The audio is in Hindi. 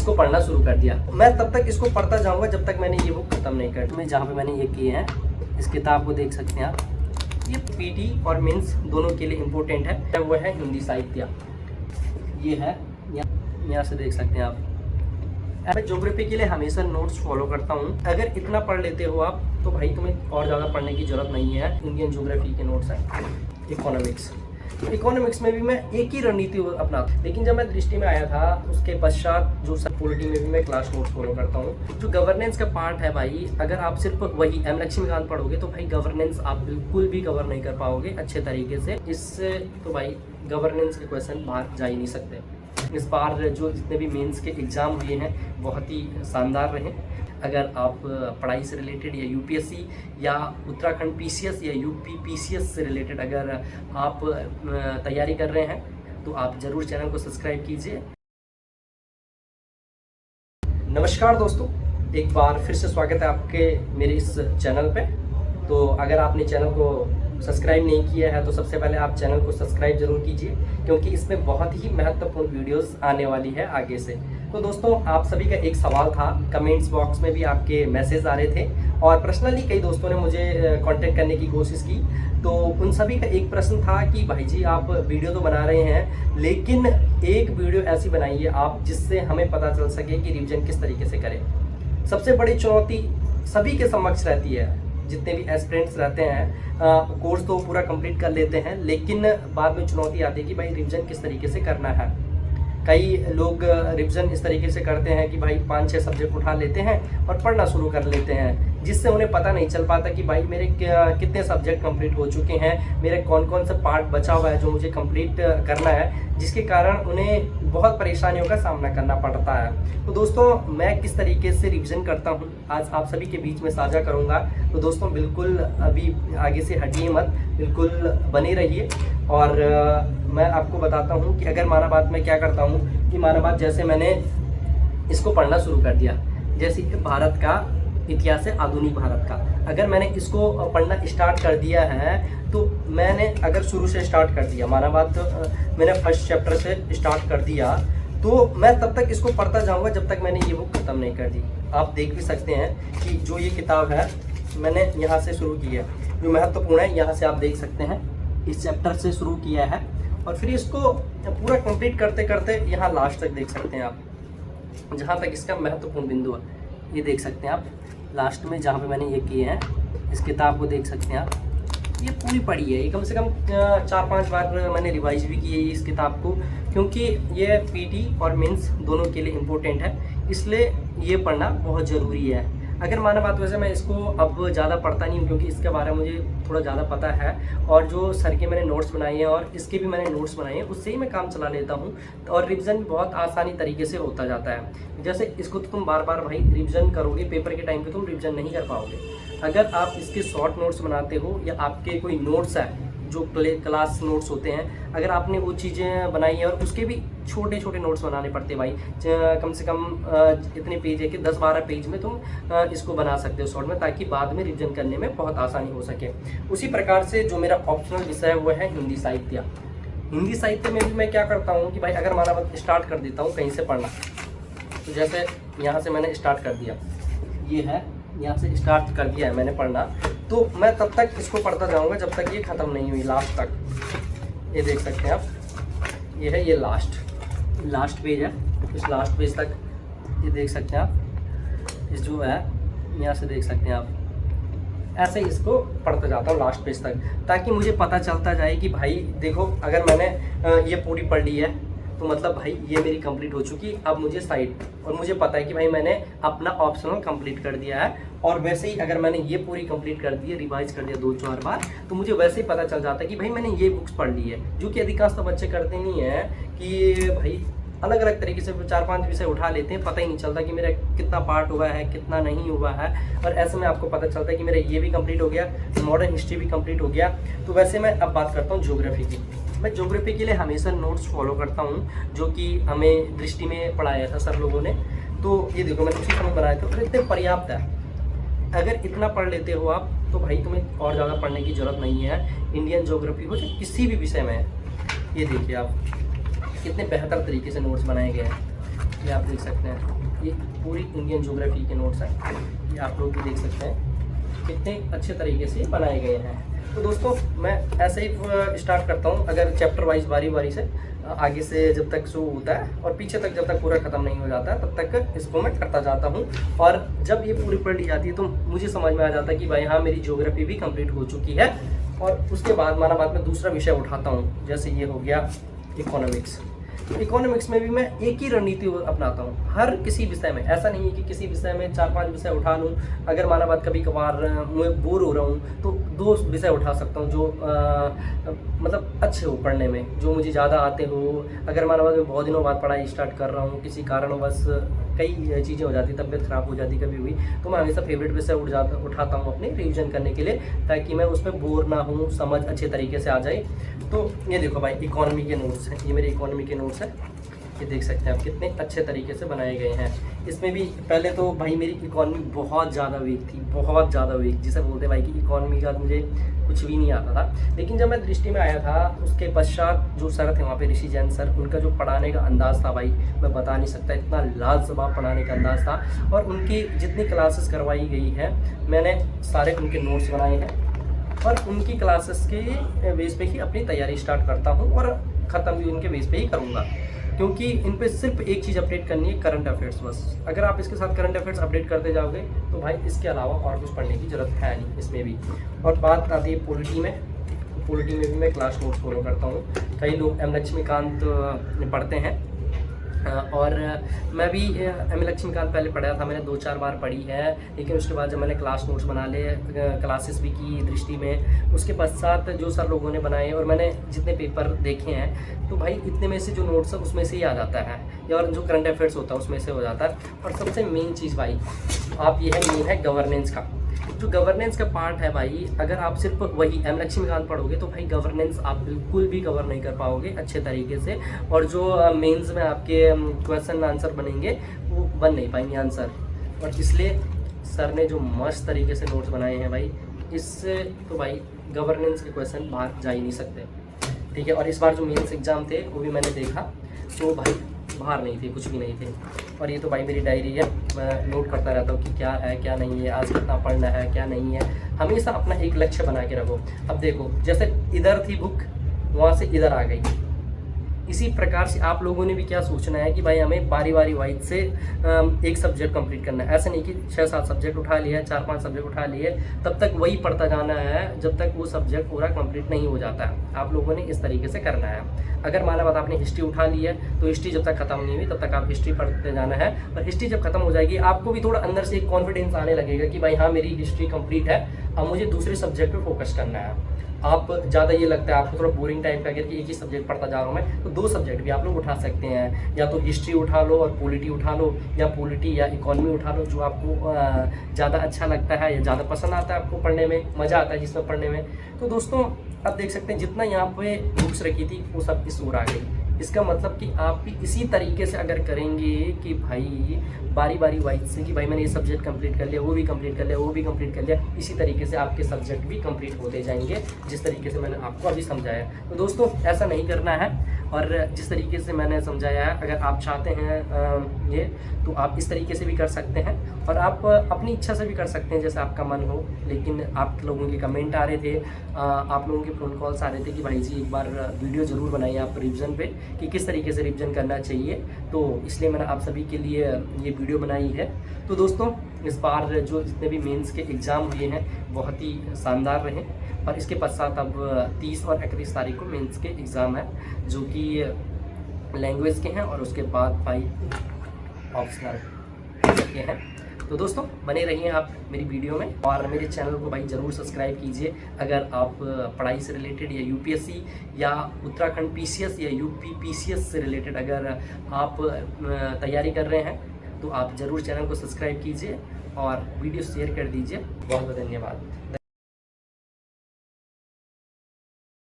इसको पढ़ना शुरू कर दिया। मैं तब तक इसको पढ़ता जाऊंगा जब तक मैंने ये बुक खत्म नहीं कर। मैं जहाँ पे मैंने ये किए हैं, इस किताब को देख सकते हैं आप। ये पीटी और मेंस दोनों के लिए इम्पोर्टेंट है। वो है हिंदी साहित्य, ये है, यहाँ से देख सकते हैं आप। मैं ज्योग्राफी के लिए हमेशा नोट्स फॉलो करता हूँ। अगर इतना पढ़ लेते हो आप तो भाई तुम्हें और ज़्यादा पढ़ने की ज़रूरत नहीं है। इंडियन ज्योग्राफी के नोट्स हैं। इकोनॉमिक्स में भी मैं एक ही रणनीति अपनाता, लेकिन जब मैं दृष्टि में आया था उसके पश्चात जो पॉलिटी में भी मैं क्लास नोट्स फॉलो करता हूँ। जो गवर्नेंस का पार्ट है भाई, अगर आप सिर्फ वही एम लक्ष्मीकांत पढ़ोगे तो भाई गवर्नेंस आप बिल्कुल भी कवर नहीं कर पाओगे अच्छे तरीके से। इससे तो भाई गवर्नेंस के क्वेश्चन बाहर जा ही नहीं सकते। इस बार जो जितने भी मेंस के एग्ज़ाम हुए हैं बहुत ही शानदार रहे। अगर आप पढ़ाई से रिलेटेड या यूपीएससी या उत्तराखंड पीसीएस या यूपी पीसीएस से रिलेटेड अगर आप तैयारी कर रहे हैं तो आप ज़रूर चैनल को सब्सक्राइब कीजिए। नमस्कार दोस्तों, एक बार फिर से स्वागत है आपके मेरे इस चैनल पे। तो अगर आपने चैनल को सब्सक्राइब नहीं किया है तो सबसे पहले आप चैनल को सब्सक्राइब जरूर कीजिए, क्योंकि इसमें बहुत ही महत्वपूर्ण वीडियोस आने वाली है आगे से। तो दोस्तों, आप सभी का एक सवाल था, कमेंट्स बॉक्स में भी आपके मैसेज आ रहे थे और पर्सनली कई दोस्तों ने मुझे कांटेक्ट करने की कोशिश की। तो उन सभी का एक प्रश्न था कि भाई जी आप वीडियो तो बना रहे हैं, लेकिन एक वीडियो ऐसी बनाइए आप जिससे हमें पता चल सके कि रिवीजन किस तरीके से करें। सबसे बड़ी चुनौती सभी के समक्ष रहती है। जितने भी एस्पिरेंट्स रहते हैं कोर्स तो पूरा कंप्लीट कर लेते हैं, लेकिन बाद में चुनौती आती है कि भाई रिवीजन किस तरीके से करना है। कई लोग रिवीजन इस तरीके से करते हैं कि भाई 5-6 सब्जेक्ट उठा लेते हैं और पढ़ना शुरू कर लेते हैं, जिससे उन्हें पता नहीं चल पाता कि भाई मेरे कितने सब्जेक्ट कंप्लीट हो चुके हैं, मेरे कौन कौन सा पार्ट बचा हुआ है जो मुझे कंप्लीट करना है, जिसके कारण उन्हें बहुत परेशानियों का सामना करना पड़ता है। तो दोस्तों, मैं किस तरीके से रिवीजन करता हूँ आज आप सभी के बीच में साझा करूँगा। तो दोस्तों बिल्कुल अभी आगे से हटिए मत, बिल्कुल बने रहिए। और मैं आपको बताता हूँ कि अगर माना बात मैं क्या करता हूँ कि माना बात जैसे मैंने इसको पढ़ना शुरू कर दिया, जैसे भारत का इतिहास है, आधुनिक भारत का, अगर मैंने इसको पढ़ना स्टार्ट कर दिया है तो मैंने अगर शुरू से स्टार्ट कर दिया, माना बात मैंने फर्स्ट चैप्टर से स्टार्ट कर दिया, तो मैं तब तक इसको पढ़ता जाऊंगा जब तक मैंने ये बुक खत्म नहीं कर दी। आप देख भी सकते हैं कि जो ये किताब है मैंने यहाँ से शुरू की है, जो महत्वपूर्ण है यहाँ से आप देख सकते हैं, इस चैप्टर से शुरू किया है और फिर इसको पूरा कंप्लीट करते करते यहाँ लास्ट तक देख सकते हैं आप, जहाँ तक इसका महत्वपूर्ण बिंदु है ये देख सकते हैं आप। लास्ट में जहाँ पे मैंने ये किए हैं, इस किताब को देख सकते हैं आप। ये पूरी पढ़ी है, ये कम से कम 4-5 बार मैंने रिवाइज भी की है इस किताब को, क्योंकि ये पीटी और मेंस दोनों के लिए इम्पोर्टेंट है, इसलिए ये पढ़ना बहुत ज़रूरी है। अगर माना बात वैसे मैं इसको अब ज़्यादा पढ़ता नहीं हूँ, क्योंकि इसके बारे में मुझे थोड़ा ज़्यादा पता है और जो सर के मैंने नोट्स बनाए हैं और इसके भी मैंने नोट्स बनाए हैं उससे ही मैं काम चला लेता हूँ और रिवीजन भी बहुत आसानी तरीके से होता जाता है। जैसे इसको तो तुम बार बार भाई रिवीजन करोगे, पेपर के टाइम पे तुम रिवीजन नहीं कर पाओगे। अगर आप इसके शॉर्ट नोट्स बनाते हो या आपके कोई नोट्स है जो क्लास नोट्स होते हैं, अगर आपने वो चीज़ें बनाई है और उसके भी छोटे छोटे नोट्स बनाने पड़ते हैं भाई, कम से कम इतने पेज है कि 10-12 पेज में तुम इसको बना सकते हो शॉर्ट में, ताकि बाद में रिवीजन करने में बहुत आसानी हो सके। उसी प्रकार से जो मेरा ऑप्शनल विषय है वो है हिंदी साहित्य। हिंदी साहित्य में भी मैं क्या करता हूँ कि भाई अगर माना स्टार्ट कर देता हूँ कहीं से पढ़ना, तो जैसे यहाँ से मैंने स्टार्ट कर दिया, ये है, यहाँ से स्टार्ट कर दिया है मैंने पढ़ना, तो मैं तब तक इसको पढ़ता जाऊंगा जब तक ये ख़त्म नहीं हुई लास्ट तक। ये देख सकते हैं आप, ये है, ये लास्ट पेज है, इस लास्ट पेज तक ये देख सकते हैं आप। इस जो है यहाँ से देख सकते हैं आप, ऐसे ही इसको पढ़ता जाता हूँ लास्ट पेज तक, ताकि मुझे पता चलता जाए कि भाई देखो अगर मैंने ये पूरी पढ़ ली है तो मतलब भाई ये मेरी कंप्लीट हो चुकी, अब मुझे साइड, और मुझे पता है कि भाई मैंने अपना ऑप्शनल कंप्लीट कर दिया है। और वैसे ही अगर मैंने ये पूरी कंप्लीट कर दी है, रिवाइज कर दिया 2-4 बार, तो मुझे वैसे ही पता चल जाता है कि भाई मैंने ये बुक्स पढ़ ली है। जो कि अधिकांश तो बच्चे करते नहीं हैं कि भाई अलग अलग तरीके से 4-5 विषय उठा लेते हैं, पता ही नहीं चलता कि मेरा कितना पार्ट हुआ है, कितना नहीं हुआ है। और ऐसे में आपको पता चलता है कि मेरा ये भी कंप्लीट हो गया, मॉडर्न हिस्ट्री भी कंप्लीट हो गया। तो वैसे मैं अब बात करता हूँ ज्योग्राफी की। मैं ज्योग्राफी के लिए हमेशा नोट्स फॉलो करता हूँ, जो कि हमें दृष्टि में पढ़ाया था सर लोगों ने। तो ये देखो मैंने उसी समय बनाए थे, तो इतने पर्याप्त है। अगर इतना पढ़ लेते हो आप तो भाई तुम्हें और ज़्यादा पढ़ने की ज़रूरत नहीं है। इंडियन ज्योग्राफी हो चाहे किसी भी विषय में, ये देखिए आप कितने बेहतर तरीके से नोट्स बनाए गए हैं। ये आप देख सकते हैं, ये पूरी इंडियन ज्योग्राफी के नोट्स हैं। ये आप लोग भी देख सकते हैं कितने अच्छे तरीके से बनाए गए हैं। तो दोस्तों मैं ऐसे ही स्टार्ट करता हूँ, अगर चैप्टर वाइज बारी बारी से आगे से जब तक शुरू होता है और पीछे तक जब तक पूरा ख़त्म नहीं हो जाता है तब तक इसको मैं करता जाता हूँ। और जब ये पूरी पढ़ ली जाती है तो मुझे समझ में आ जाता है कि भाई हाँ मेरी ज्योग्राफी भी कंप्लीट हो चुकी है। और उसके बाद माना बाद में दूसरा विषय उठाता हूँ, जैसे ये हो गया इकोनॉमिक्स। इकोनॉमिक्स में भी मैं एक ही रणनीति अपनाता हूँ हर किसी विषय में। ऐसा नहीं है कि किसी विषय में 4-5 विषय उठा लूँ। अगर माना बात कभी कभार मैं बोर हो रहा हूँ तो 2 विषय उठा सकता हूँ जो मतलब अच्छे हो पढ़ने में, जो मुझे ज़्यादा आते हो। अगर माना बात मैं बहुत दिनों बाद पढ़ाई स्टार्ट कर रहा हूँ, किसी कारणवश कई चीज़ें हो जाती, तबीयत ख़राब हो जाती कभी हुई, तो मैं हमेशा फेवरेट विषय उठाता हूँ अपने रिवीजन करने के लिए, ताकि मैं उसमें बोर ना हूँ, समझ अच्छे तरीके से आ जाए। तो ये देखो भाई इकोनॉमी के नोट्स हैं, ये मेरे इकोनॉमी के नोट्स हैं। ये देख सकते हैं आप कितने अच्छे तरीके से बनाए गए हैं। इसमें भी पहले तो भाई मेरी इकोनॉमी बहुत ज़्यादा वीक थी, बहुत ज़्यादा वीक, जिसे बोलते भाई कि इकोनॉमी का मुझे कुछ भी नहीं आता था। लेकिन जब मैं दृष्टि में आया था उसके पश्चात जो सर थे वहाँ पे, ऋषि जैन सर, उनका जो पढ़ाने का अंदाज़ था भाई मैं बता नहीं सकता, इतना लाजवाब पढ़ाने का अंदाज़ था। और उनकी जितनी क्लासेस करवाई गई है मैंने सारे उनके नोट्स बनाए हैं और उनकी क्लासेस के बेस पे ही अपनी तैयारी स्टार्ट करता हूँ और ख़त्म भी उनके बेस पे ही करूँगा, क्योंकि इन पे सिर्फ एक चीज़ अपडेट करनी है, करंट अफेयर्स बस। अगर आप इसके साथ करंट अफेयर्स अपडेट करते जाओगे तो भाई इसके अलावा और कुछ पढ़ने की ज़रूरत है नहीं इसमें भी। और बात आती है पॉलिटी में, पॉलिटी में भी मैं क्लास नोट्स फॉलो करता हूँ। कई लोग एम लक्ष्मीकांत पढ़ते हैं और मैं भी एम लक्ष्मीकांत पहले पढ़ा था, मैंने 2-4 बार पढ़ी है। लेकिन उसके बाद जब मैंने क्लास नोट्स बना लिए, क्लासेस भी की दृष्टि में, उसके पश्चात जो सर लोगों ने बनाए और मैंने जितने पेपर देखे हैं, तो भाई इतने में से जो नोट्स है उसमें से ही आ जाता है, या और जो करंट अफेयर्स होता है उसमें से हो जाता है। और सबसे मेन चीज़ भाई आप ये है, मेन है गवर्नेंस का। जो गवर्नेंस का पार्ट है भाई, अगर आप सिर्फ वही एम लक्ष्मीकांत पढ़ोगे तो भाई गवर्नेंस आप बिल्कुल भी कवर नहीं कर पाओगे अच्छे तरीके से। और जो मेंस में आपके क्वेश्चन आंसर बनेंगे वो बन नहीं पाएंगे आंसर। और इसलिए सर ने जो मस्त तरीके से नोट्स बनाए हैं भाई, इससे तो भाई गवर्नेंस के क्वेश्चन बाहर जा ही नहीं सकते, ठीक है। और इस बार जो मेंस एग्ज़ाम थे वो भी मैंने देखा, तो भाई बाहर नहीं थे, कुछ भी नहीं थे। और ये तो भाई मेरी डायरी है, मैं नोट करता रहता हूँ कि क्या है क्या नहीं है, आज कितना पढ़ना है क्या नहीं है। हमेशा अपना एक लक्ष्य बना के रखो। अब देखो जैसे इधर थी बुक, वहाँ से इधर आ गई, इसी प्रकार से आप लोगों ने भी क्या सोचना है कि भाई हमें बारी बारी वाइज से एक सब्जेक्ट कंप्लीट करना है। ऐसा नहीं कि 6-7 सब्जेक्ट उठा लिया, 4-5 सब्जेक्ट उठा लिए, तब तक वही पढ़ता जाना है जब तक वो सब्जेक्ट पूरा कंप्लीट नहीं हो जाता है। आप लोगों ने इस तरीके से करना है। अगर माना बात आपने हिस्ट्री उठा ली है तो हिस्ट्री जब तक खत्म नहीं हुई तब तक आप हिस्ट्री पढ़ते जाना है। और हिस्ट्री जब खत्म हो जाएगी आपको भी थोड़ा अंदर से एक कॉन्फिडेंस आने लगेगा कि भाई हाँ मेरी हिस्ट्री कंप्लीट है, अब मुझे दूसरे सब्जेक्ट पे फोकस करना है। आप ज़्यादा ये लगता है आपको थोड़ा बोरिंग टाइप का, अगर कि एक ही सब्जेक्ट पढ़ता जा रहा हूँ मैं, तो 2 सब्जेक्ट भी आप लोग उठा सकते हैं। या तो हिस्ट्री उठा लो और पॉलिटी उठा लो, या पॉलिटी या इकोनॉमी उठा लो, जो आपको ज़्यादा अच्छा लगता है या ज़्यादा पसंद आता है, आपको पढ़ने में मज़ा आता है जिसमें पढ़ने में। तो दोस्तों अब देख सकते हैं जितना यहाँ पे बुक्स रखी थी वो सब इस ओर आ गई। इसका मतलब कि आप भी इसी तरीके से अगर करेंगे कि भाई बारी बारी वाइज से कि भाई मैंने ये सब्जेक्ट कंप्लीट कर लिया, वो भी कंप्लीट कर लिया, वो भी कंप्लीट कर लिया, इसी तरीके से आपके सब्जेक्ट भी कंप्लीट होते जाएंगे, जिस तरीके से मैंने आपको अभी समझाया। तो दोस्तों ऐसा नहीं करना है, और जिस तरीके से मैंने समझाया है अगर आप चाहते हैं ये, तो आप इस तरीके से भी कर सकते हैं और आप अपनी इच्छा से भी कर सकते हैं जैसे आपका मन हो। लेकिन आप लोगों के कमेंट आ रहे थे, आप लोगों के फ़ोन कॉल्स आ रहे थे कि भाई जी एक बार वीडियो ज़रूर बनाइए आप रिवीजन पे कि किस तरीके से रिवीजन करना चाहिए, तो इसलिए मैंने आप सभी के लिए ये वीडियो बनाई है। तो दोस्तों इस बार जो जितने भी मेंस के एग्ज़ाम हुए हैं बहुत ही शानदार रहे, और इसके पश्चात अब 30 और 31 तारीख को मेंस के एग्ज़ाम है जो कि लैंग्वेज के हैं, और उसके बाद भाई ऑप्शनल के हैं। तो दोस्तों बने रहिए आप मेरी वीडियो में, और मेरे चैनल को भाई ज़रूर सब्सक्राइब कीजिए। अगर आप पढ़ाई से रिलेटेड या यूपीएससी या उत्तराखंड पीसीएस या यूपी पीसीएस से रिलेटेड अगर आप तैयारी कर रहे हैं तो आप ज़रूर चैनल को सब्सक्राइब कीजिए और वीडियो शेयर कर दीजिए। बहुत बहुत धन्यवाद।